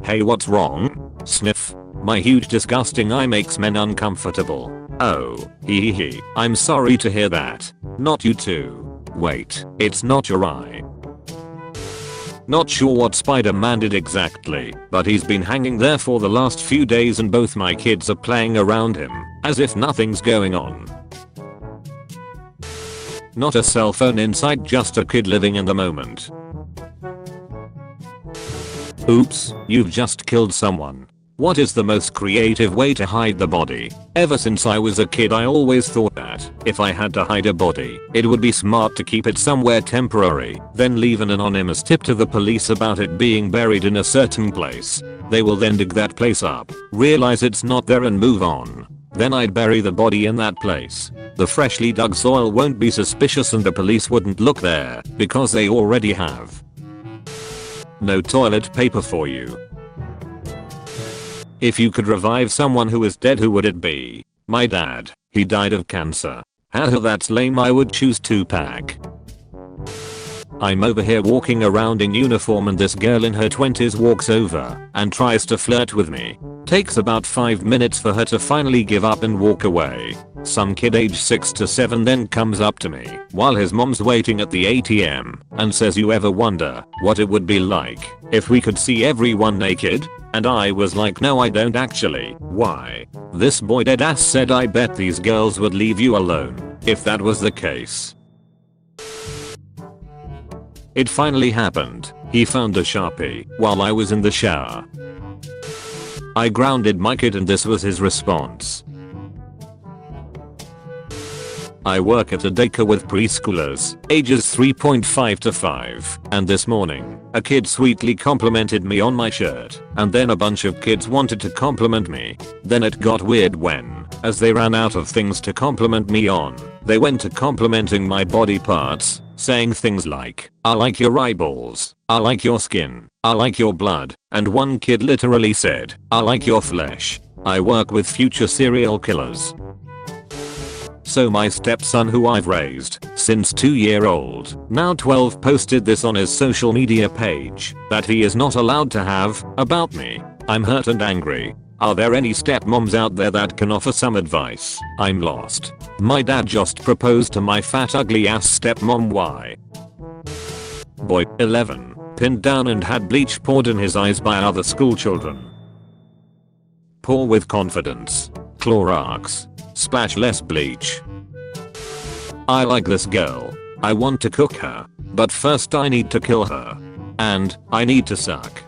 Hey, what's wrong? Sniff. My huge disgusting eye makes men uncomfortable. Oh, hee hee hee. I'm sorry to hear that. Not you too. Wait, it's not your eye. Not sure what Spider-Man did exactly, but he's been hanging there for the last few days and both my kids are playing around him, as if nothing's going on. Not a cell phone in sight, just a kid living in the moment. Oops, you've just killed someone. What is the most creative way to hide the body? Ever since I was a kid I always thought that, if I had to hide a body, it would be smart to keep it somewhere temporary, then leave an anonymous tip to the police about it being buried in a certain place. They will then dig that place up, realize it's not there and move on. Then I'd bury the body in that place. The freshly dug soil won't be suspicious and the police wouldn't look there, because they already have. No toilet paper for you. If you could revive someone who is dead, who would it be? My dad. He died of cancer. Haha, that's lame. I would choose Tupac. I'm over here walking around in uniform and this girl in her 20s walks over and tries to flirt with me. Takes about 5 minutes for her to finally give up and walk away. Some kid age 6 to 7 then comes up to me while his mom's waiting at the ATM and says, "You ever wonder what it would be like if we could see everyone naked?" And I was like, no I don't actually. Why? This boy deadass said, "I bet these girls would leave you alone if that was the case." It finally happened. He found a Sharpie while I was in the shower. I grounded my kid and this was his response. I work at a daycare with preschoolers, ages 3.5 to 5, and this morning, a kid sweetly complimented me on my shirt, and then a bunch of kids wanted to compliment me. Then it got weird when, as they ran out of things to compliment me on, they went to complimenting my body parts, saying things like, "I like your eyeballs, I like your skin, I like your blood," and one kid literally said, "I like your flesh." I work with future serial killers. So my stepson, who I've raised since 2-year-old, now 12, posted this on his social media page that he is not allowed to have about me. I'm hurt and angry. Are there any stepmoms out there that can offer some advice? I'm lost. My dad just proposed to my fat ugly ass stepmom. Why? Boy, 11, pinned down and had bleach poured in his eyes by other school children. Pour with confidence. Clorox. Splash less bleach. I like this girl. I want to cook her. But first I need to kill her. And I need to suck.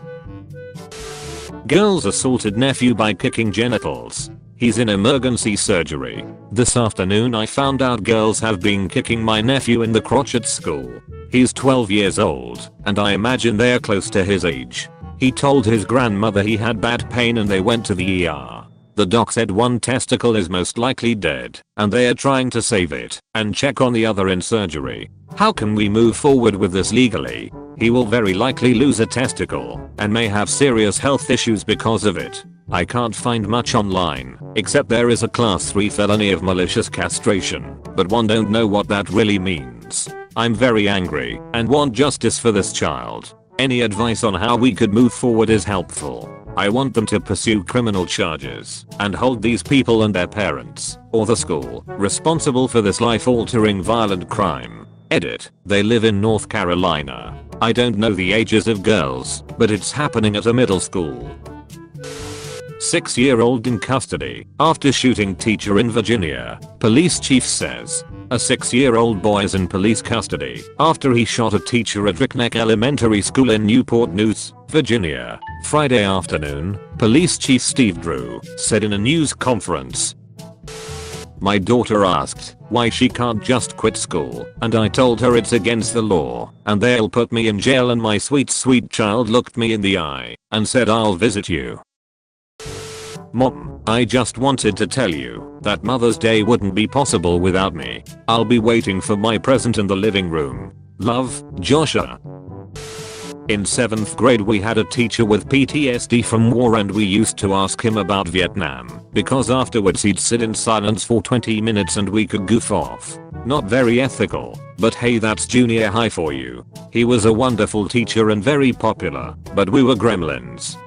Girl's assaulted nephew by kicking genitals. He's in emergency surgery. This afternoon I found out girls have been kicking my nephew in the crotch at school. He's 12 years old, and I imagine they're close to his age. He told his grandmother he had bad pain and they went to the ER. The doc said one testicle is most likely dead, and they are trying to save it and check on the other in surgery. How can we move forward with this legally? He will very likely lose a testicle and may have serious health issues because of it. I can't find much online, except there is a class 3 felony of malicious castration, but one don't know what that really means. I'm very angry and want justice for this child. Any advice on how we could move forward is helpful. I want them to pursue criminal charges and hold these people and their parents, or the school, responsible for this life-altering violent crime. Edit. They live in North Carolina. I don't know the ages of girls, but it's happening at a middle school. 6-year-old in custody after shooting teacher in Virginia, police chief says. A 6-year-old boy is in police custody after he shot a teacher at Rickneck Elementary School in Newport News, Virginia, Friday afternoon, Police Chief Steve Drew said in a news conference. My daughter asked why she can't just quit school, and I told her it's against the law and they'll put me in jail, and my sweet child looked me in the eye and said, "I'll visit you." Mom, I just wanted to tell you that Mother's Day wouldn't be possible without me. I'll be waiting for my present in the living room. Love, Joshua. In 7th grade we had a teacher with PTSD from war and we used to ask him about Vietnam because afterwards he'd sit in silence for 20 minutes and we could goof off. Not very ethical, but hey, that's junior high for you. He was a wonderful teacher and very popular, but we were gremlins.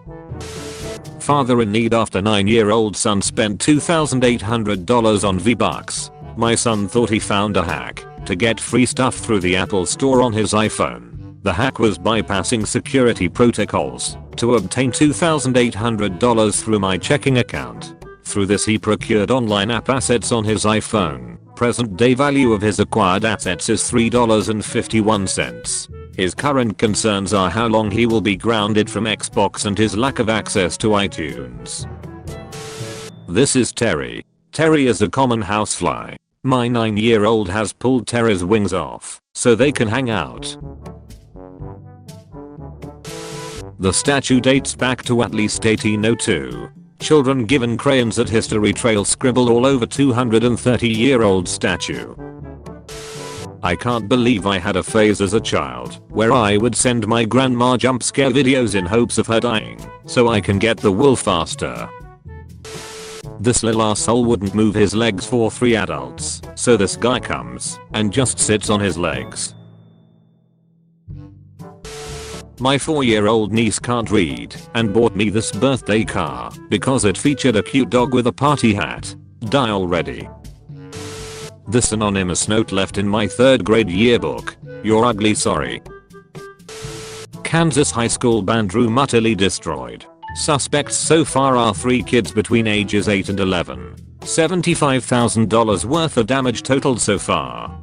Father in need after 9-year-old son spent $2,800 on V-Bucks. My son thought he found a hack to get free stuff through the Apple Store on his iPhone. The hack was bypassing security protocols to obtain $2,800 through my checking account. Through this he procured online app assets on his iPhone. Present day value of his acquired assets is $3.51. His current concerns are how long he will be grounded from Xbox and his lack of access to iTunes. This is Terry. Terry is a common housefly. My 9-year-old has pulled Terry's wings off so they can hang out. The statue dates back to at least 1802. Children given crayons at history trail scribble all over 230-year-old statue. I can't believe I had a phase as a child where I would send my grandma jump scare videos in hopes of her dying so I can get the wool faster. This little asshole wouldn't move his legs for 3 adults, so this guy comes and just sits on his legs. My 4-year-old niece can't read and bought me this birthday car because it featured a cute dog with a party hat. Die already. This anonymous note left in my 3rd grade yearbook. You're ugly, sorry. Kansas high school band room utterly destroyed. Suspects so far are 3 kids between ages 8 and 11. $75,000 worth of damage totaled so far.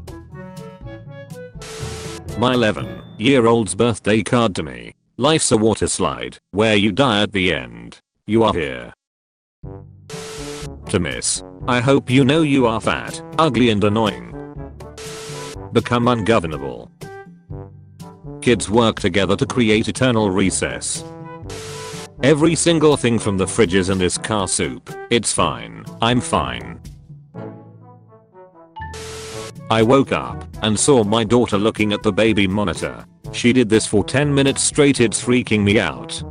My 11-year-old's birthday card to me. Life's a water slide where you die at the end. You are here to miss. I hope you know you are fat, ugly and annoying. Become ungovernable. Kids work together to create eternal recess. Every single thing from the fridge is in this car soup. It's fine. I'm fine. I woke up and saw my daughter looking at the baby monitor. She did this for 10 minutes straight. It's freaking me out.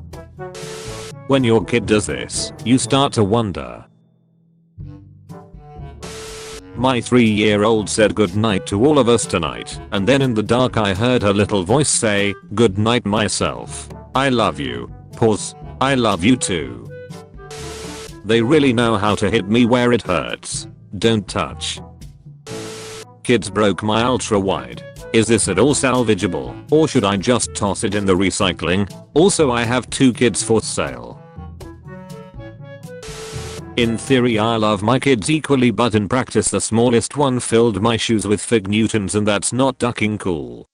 When your kid does this, you start to wonder. My 3-year-old said good night to all of us tonight, and then in the dark I heard her little voice say, good night myself. I love you. Pause. I love you too. They really know how to hit me where it hurts. Don't touch. Kids broke my ultra wide. Is this at all salvageable, or should I just toss it in the recycling? Also, I have 2 kids for sale. In theory I love my kids equally, but in practice the smallest one filled my shoes with fig Newtons, and that's not ducking cool.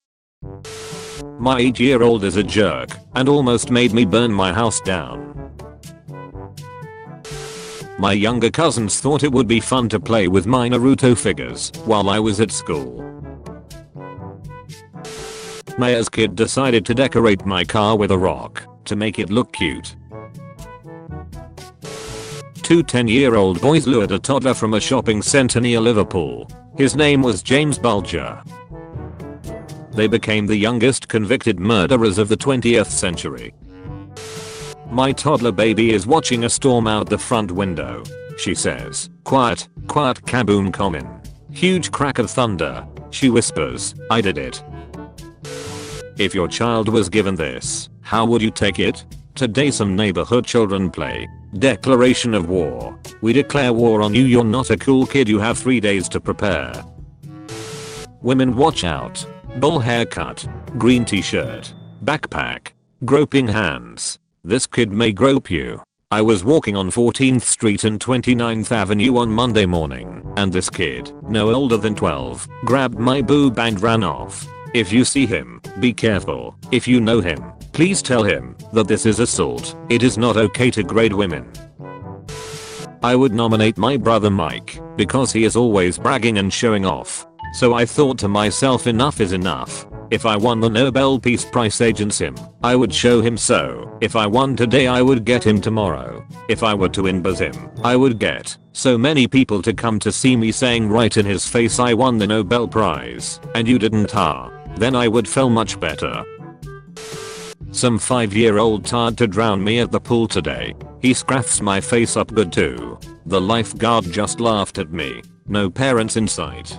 My 8-year-old is a jerk and almost made me burn my house down. My younger cousins thought it would be fun to play with my Naruto figures while I was at school. Mayor's kid decided to decorate my car with a rock to make it look cute. 2 10-year-old boys lured a toddler from a shopping center near Liverpool. His name was James Bulger. They became the youngest convicted murderers of the 20th century. My toddler baby is watching a storm out the front window. She says, quiet, quiet, kaboom, common. Huge crack of thunder. She whispers, I did it. If your child was given this, how would you take it? Today some neighborhood children play Declaration of War. We declare war on you. You're not a cool kid. You have 3 days to prepare. Women watch out. Bowl haircut. Green t-shirt. Backpack. Groping hands. This kid may grope you. I was walking on 14th Street and 29th Avenue on Monday morning, and this kid, no older than 12, grabbed my boob and ran off. If you see him, be careful. If you know him, please tell him that this is assault. It is not okay to grade women. I would nominate my brother Mike because he is always bragging and showing off. So I thought to myself, enough is enough. If I won the Nobel Peace Prize against him, I would show him so. If I won today, I would get him tomorrow. If I were to win him, I would get so many people to come to see me saying right in his face, I won the Nobel Prize and you didn't. Then I would feel much better. Some 5-year-old tried to drown me at the pool today. He scratched my face up good too. The lifeguard just laughed at me. No parents in sight.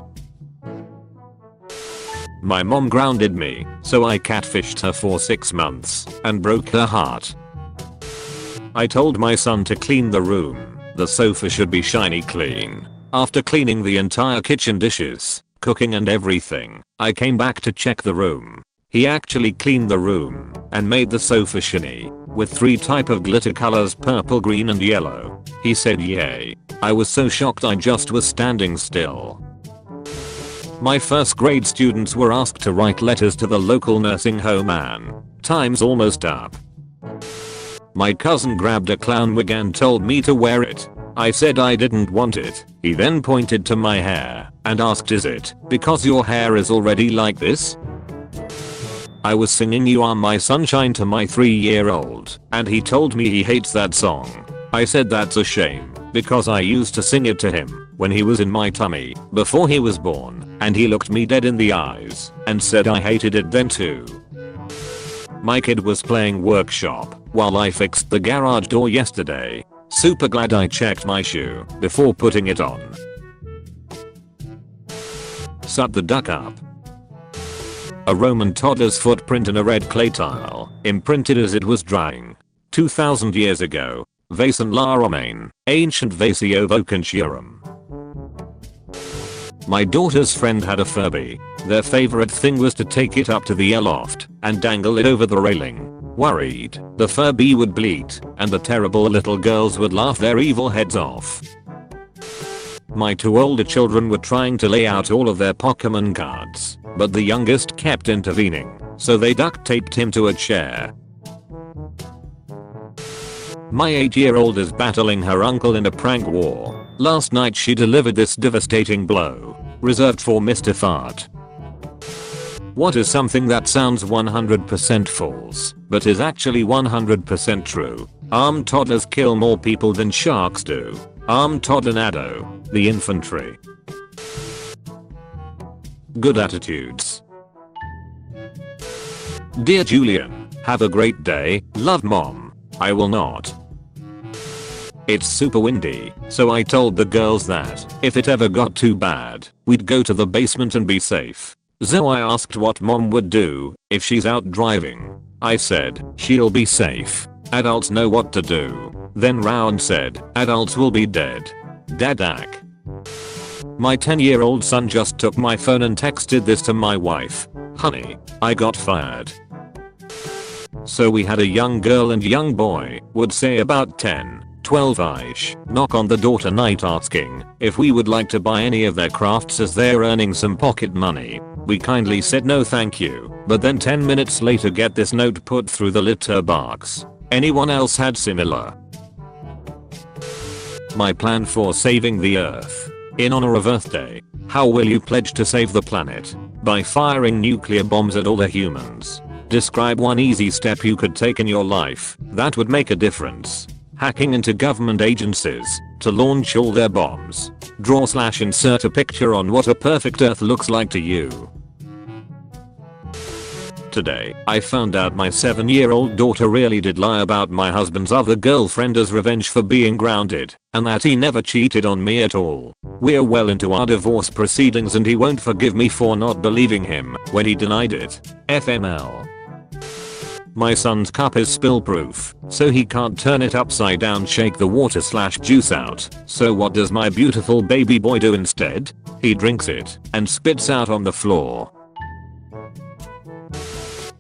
My mom grounded me, so I catfished her for 6 months and broke her heart. I told my son to clean the room. The sofa should be shiny clean. After cleaning the entire kitchen dishes, cooking and everything, I came back to check the room. He actually cleaned the room and made the sofa shiny with 3 type of glitter colors: purple, green and yellow. He said yay. I was so shocked I just was standing still. My first grade students were asked to write letters to the local nursing home and time's almost up. My cousin grabbed a clown wig and told me to wear it. I said I didn't want it. He then pointed to my hair and asked, "Is it because your hair is already like this?" I was singing "You Are My Sunshine" to my 3-year-old and he told me he hates that song. I said that's a shame because I used to sing it to him when he was in my tummy before he was born, and he looked me dead in the eyes and said I hated it then too. My kid was playing workshop while I fixed the garage door yesterday. Super glad I checked my shoe before putting it on. Shut the duck up. A Roman toddler's footprint in a red clay tile, imprinted as it was drying. 2000 years ago. Vason la Romaine, ancient Vasio Vocanciarum. My daughter's friend had a Furby. Their favorite thing was to take it up to the loft and dangle it over the railing. Worried the Furby would bleat and the terrible little girls would laugh their evil heads off. My 2 older children were trying to lay out all of their Pokemon cards, but the youngest kept intervening, so they duct taped him to a chair. My 8-year-old is battling her uncle in a prank war. Last night she delivered this devastating blow, reserved for Mr. Fart. What is something that sounds 100% false, but is actually 100% true? Armed toddlers kill more people than sharks do. Armed toddler, the infantry. Good attitudes. Dear Julian, have a great day, love mom. I will not. It's super windy, so I told the girls that if it ever got too bad, we'd go to the basement and be safe. Zoe asked what mom would do if she's out driving. I said, she'll be safe. Adults know what to do. Then Round said, adults will be dead. Dadak. My 10-year-old son just took my phone and texted this to my wife. Honey, I got fired. So we had a young girl and young boy would say about 10, 12-ish knock on the door tonight asking if we would like to buy any of their crafts as they're earning some pocket money. We kindly said no thank you, but then 10 minutes later get this note put through the litter box. Anyone else had similar? My plan for saving the earth. In honor of Earth Day, how will you pledge to save the planet? By firing nuclear bombs at all the humans. Describe one easy step you could take in your life that would make a difference. Hacking into government agencies to launch all their bombs. Draw/insert a picture on what a perfect Earth looks like to you. Today, I found out my 7-year-old daughter really did lie about my husband's other girlfriend as revenge for being grounded, and that he never cheated on me at all. We're well into our divorce proceedings and he won't forgive me for not believing him when he denied it. FML. My son's cup is spill proof, so he can't turn it upside down, shake the water/juice out. So what does my beautiful baby boy do instead? He drinks it and spits out on the floor.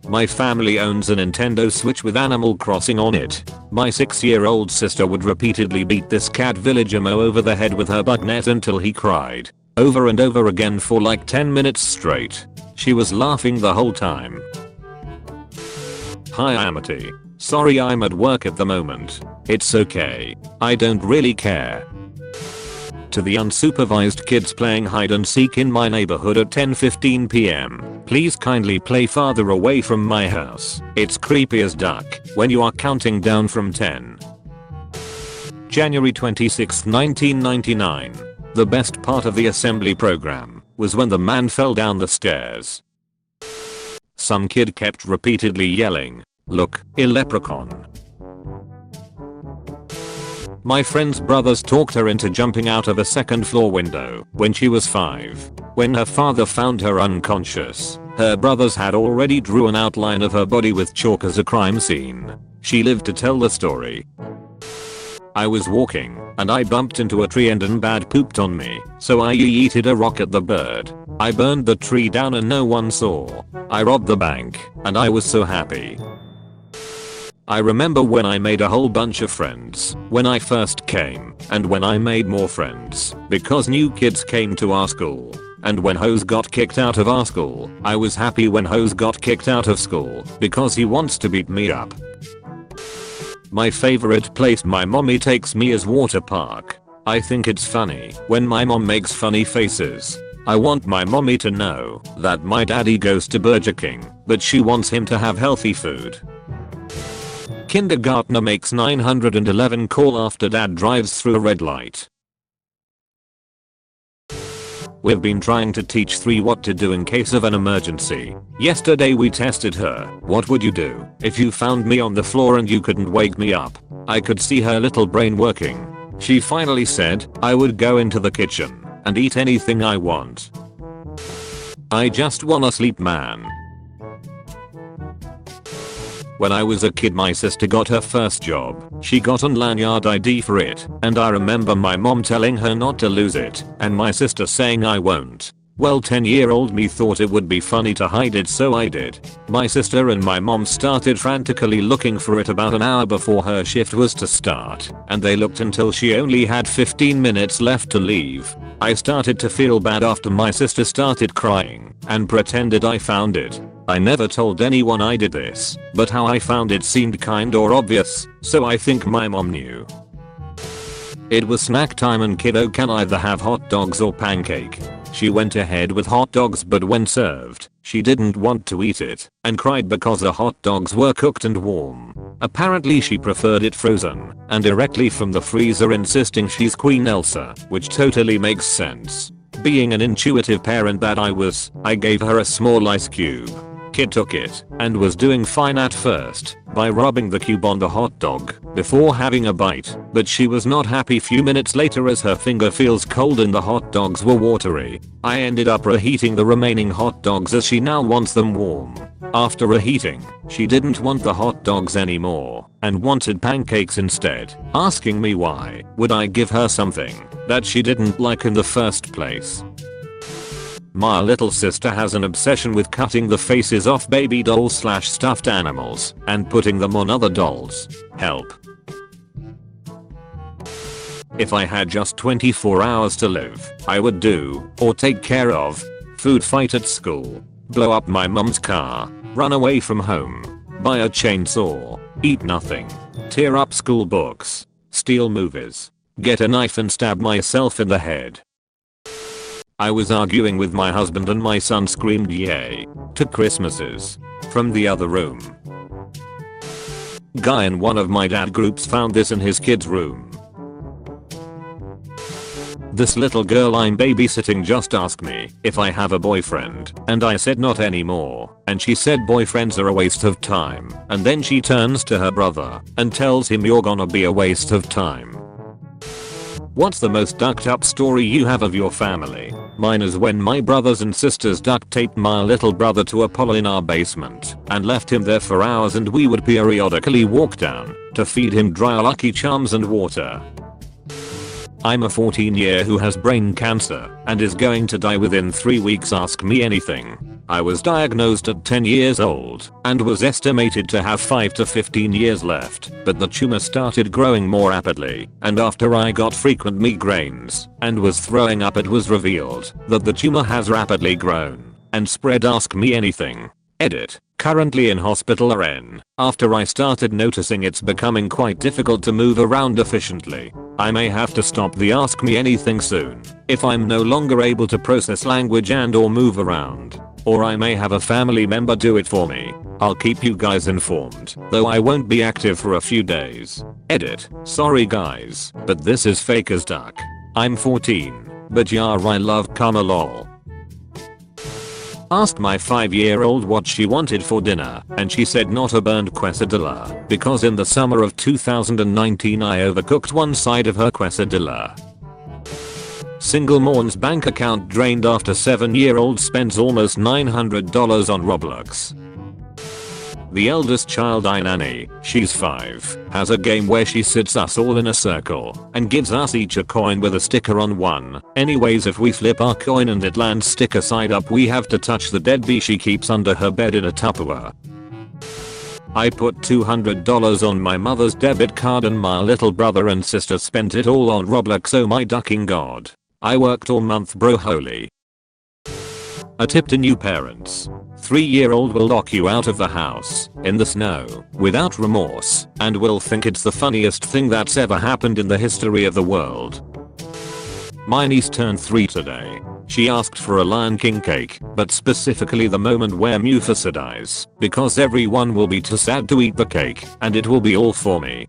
My family owns a Nintendo Switch with Animal Crossing on it. My 6-year-old sister would repeatedly beat this cat villager Mo over the head with her bug net until he cried. Over and over again for like 10 minutes straight. She was laughing the whole time. Hi Amity. Sorry I'm at work at the moment. It's okay. I don't really care. To the unsupervised kids playing hide and seek in my neighborhood at 10:15 p.m. Please kindly play farther away from my house. It's creepy as duck when you are counting down from 10. January 26, 1999. The best part of the assembly program was when the man fell down the stairs. Some kid kept repeatedly yelling, "Look, a leprechaun." My friend's brothers talked her into jumping out of a second floor window when she was 5. When her father found her unconscious, her brothers had already drew an outline of her body with chalk as a crime scene. She lived to tell the story. I was walking and I bumped into a tree and an bad pooped on me, so I yeeted a rock at the bird. I burned the tree down and no one saw. I robbed the bank and I was so happy. I remember when I made a whole bunch of friends when I first came, and when I made more friends because new kids came to our school. And when Hose got kicked out of our school, I was happy when Hose got kicked out of school because he wants to beat me up. My favorite place my mommy takes me is water park. I think it's funny when my mom makes funny faces. I want my mommy to know that my daddy goes to Burger King, but she wants him to have healthy food. Kindergartner makes 911 call after dad drives through a red light. We've been trying to teach 3 what to do in case of an emergency. Yesterday we tested her. What would you do if you found me on the floor and you couldn't wake me up? I could see her little brain working. She finally said, I would go into the kitchen and eat anything I want. I just wanna sleep, man. When I was a kid my sister got her first job. She got an lanyard ID for it, and I remember my mom telling her not to lose it, and my sister saying I won't. Well, 10-year-old me thought it would be funny to hide it, so I did. My sister and my mom started frantically looking for it about an hour before her shift was to start, and they looked until she only had 15 minutes left to leave. I started to feel bad after my sister started crying and pretended I found it. I never told anyone I did this, but how I found it seemed kind or obvious, so I think my mom knew. It was snack time and kiddo can either have hot dogs or pancake. She went ahead with hot dogs, but when served, she didn't want to eat it and cried because the hot dogs were cooked and warm. Apparently she preferred it frozen and directly from the freezer, insisting she's Queen Elsa, which totally makes sense. Being an intuitive parent that I was, I gave her a small ice cube. Kid took it and was doing fine at first by rubbing the cube on the hot dog before having a bite, but she was not happy few minutes later as her finger feels cold and the hot dogs were watery. I ended up reheating the remaining hot dogs as she now wants them warm. After reheating, she didn't want the hot dogs anymore and wanted pancakes instead, asking me why would I give her something that she didn't like in the first place. My little sister has an obsession with cutting the faces off baby dolls / stuffed animals and putting them on other dolls. Help. If I had just 24 hours to live, I would do, or take care of, food fight at school, blow up my mom's car, run away from home, buy a chainsaw, eat nothing, tear up school books, steal movies, get a knife and stab myself in the head. I was arguing with my husband and my son screamed yay to Christmases from the other room. Guy in one of my dad groups found this in his kid's room. This little girl I'm babysitting just asked me if I have a boyfriend, and I said not anymore, and she said boyfriends are a waste of time, and then she turns to her brother and tells him you're gonna be a waste of time. What's the most ducked up story you have of your family? Mine is when my brothers and sisters duct taped my little brother to a pole in our basement and left him there for hours, and we would periodically walk down to feed him dry Lucky Charms and water. I'm a 14-year who has brain cancer and is going to die within 3 weeks. Ask me anything. I was diagnosed at 10 years old and was estimated to have 5 to 15 years left, but the tumor started growing more rapidly, and after I got frequent migraines and was throwing up, it was revealed that the tumor has rapidly grown and spread. Ask me anything. Edit. Currently in hospital RN, after I started noticing it's becoming quite difficult to move around efficiently. I may have to stop the Ask Me Anything soon if I'm no longer able to process language and or move around. Or I may have a family member do it for me. I'll keep you guys informed, though I won't be active for a few days. Edit. Sorry guys, but this is fake as duck. I'm 14, but yeah, I love karma lol. Asked my 5-year-old what she wanted for dinner, and she said not a burned quesadilla because in the summer of 2019 I overcooked one side of her quesadilla. Single mom's bank account drained after 7-year-old spends almost $900 on Roblox. The eldest child I nanny, she's 5, has a game where she sits us all in a circle and gives us each a coin with a sticker on one. Anyways, if we flip our coin and it lands sticker side up, we have to touch the dead bee she keeps under her bed in a Tupperware. I put $200 on my mother's debit card and my little brother and sister spent it all on Roblox. Oh my ducking god. I worked all month bro, holy. A tip to new parents. 3-year-old will lock you out of the house in the snow without remorse and will think it's the funniest thing that's ever happened in the history of the world. My niece turned 3 today. She asked for a Lion King cake, but specifically the moment where Mufasa dies, because everyone will be too sad to eat the cake, and it will be all for me.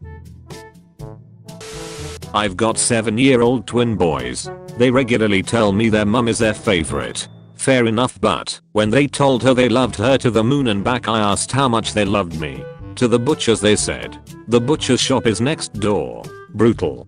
I've got 7-year-old twin boys. They regularly tell me their mum is their favorite. Fair enough, but when they told her they loved her to the moon and back, I asked how much they loved me. To the butcher's they said, the butcher's shop is next door. Brutal.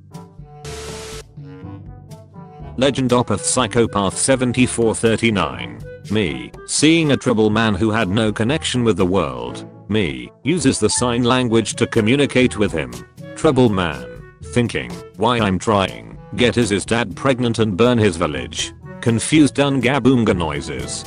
Legend Opeth Psychopath 7439. Me, seeing a tribal man who had no connection with the world. Me, uses the sign language to communicate with him. Tribal man, thinking, why I'm trying, get his dad pregnant and burn his village. Confused ungaboonga noises.